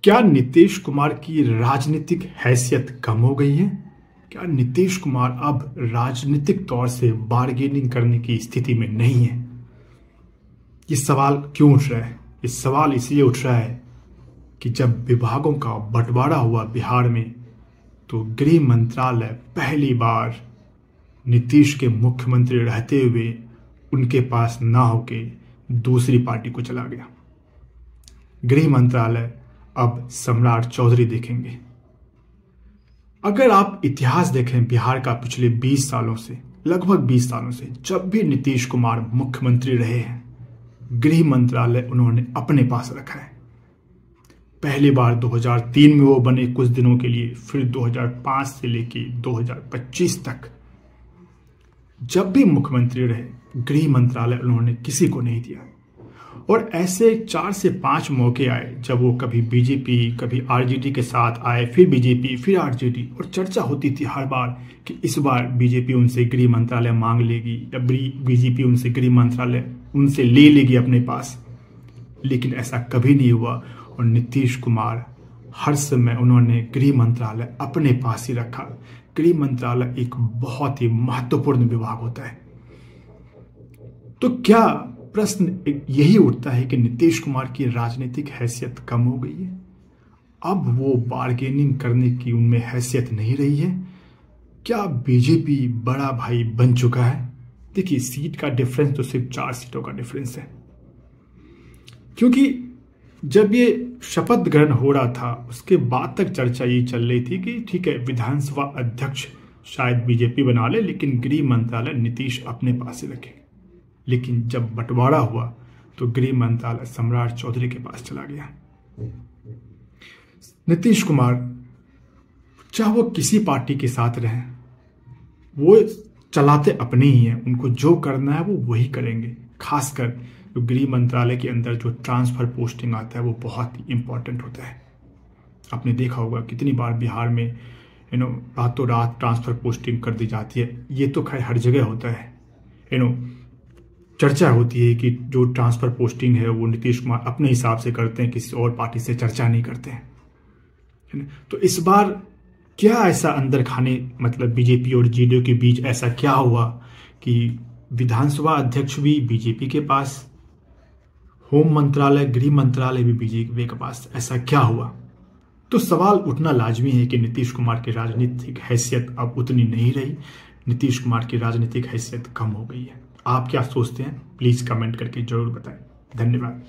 क्या नीतीश कुमार की राजनीतिक हैसियत कम हो गई है? क्या नीतीश कुमार अब राजनीतिक तौर से बार्गेनिंग करने की स्थिति में नहीं है? ये सवाल क्यों उठ रहा है? ये सवाल इसलिए उठ रहा है कि जब विभागों का बंटवारा हुआ बिहार में, तो गृह मंत्रालय पहली बार नीतीश के मुख्यमंत्री रहते हुए उनके पास ना होके दूसरी पार्टी को चला गया। गृह मंत्रालय अब सम्राट चौधरी देखेंगे। अगर आप इतिहास देखें बिहार का पिछले 20 सालों से, लगभग 20 सालों से, जब भी नीतीश कुमार मुख्यमंत्री रहे हैं, गृह मंत्रालय उन्होंने अपने पास रखा है। पहली बार 2003 में वो बने कुछ दिनों के लिए, फिर 2005 से लेके 2025 तक जब भी मुख्यमंत्री रहे, गृह मंत्रालय उन्होंने किसी को नहीं दिया। और ऐसे 4 से 5 मौके आए जब वो कभी बीजेपी, कभी आरजेडी के साथ आए, फिर बीजेपी, फिर आरजेडी, और चर्चा होती थी हर बार कि इस बार बीजेपी उनसे गृह मंत्रालय मांग लेगी या बीजेपी उनसे गृह मंत्रालय उनसे ले लेगी अपने पास। लेकिन ऐसा कभी नहीं हुआ और नीतीश कुमार हर समय उन्होंने गृह मंत्रालय अपने पास ही रखा। गृह मंत्रालय एक बहुत ही महत्वपूर्ण विभाग होता है। तो क्या प्रश्न यही उठता है कि नीतीश कुमार की राजनीतिक हैसियत कम हो गई है? अब वो बार्गेनिंग करने की उनमें हैसियत नहीं रही है? क्या बीजेपी बड़ा भाई बन चुका है? देखिए, सीट का डिफरेंस तो सिर्फ 4 सीटों का डिफरेंस है। क्योंकि जब ये शपथ ग्रहण हो रहा था, उसके बाद तक चर्चा ये चल रही थी कि ठीक है, विधानसभा अध्यक्ष शायद बीजेपी बना ले, लेकिन गृह मंत्रालय नीतीश अपने पास ही रखे। लेकिन जब बंटवारा हुआ तो गृह मंत्रालय सम्राट चौधरी के पास चला गया। नीतीश कुमार चाहे वो किसी पार्टी के साथ रहें, वो चलाते अपने ही हैं। उनको जो करना है वो वही करेंगे। खासकर जो गृह मंत्रालय के अंदर जो ट्रांसफर पोस्टिंग आता है वो बहुत ही इंपॉर्टेंट होता है। आपने देखा होगा कितनी बार बिहार में रातों रात ट्रांसफर पोस्टिंग कर दी जाती है। ये तो खैर हर जगह होता है। चर्चा होती है कि जो ट्रांसफर पोस्टिंग है वो नीतीश कुमार अपने हिसाब से करते हैं, किसी और पार्टी से चर्चा नहीं करते हैं। तो इस बार क्या ऐसा अंदर खाने, मतलब बीजेपी और जेडीयू के बीच ऐसा क्या हुआ कि विधानसभा अध्यक्ष भी बीजेपी के पास, होम मंत्रालय, गृह मंत्रालय भी बीजेपी के पास, ऐसा क्या हुआ? तो सवाल उठना लाजमी है कि नीतीश कुमार की राजनीतिक हैसियत अब उतनी नहीं रही। नीतीश कुमार की राजनीतिक हैसियत कम हो गई है। आप क्या सोचते हैं? प्लीज कमेंट करके जरूर बताएं। धन्यवाद।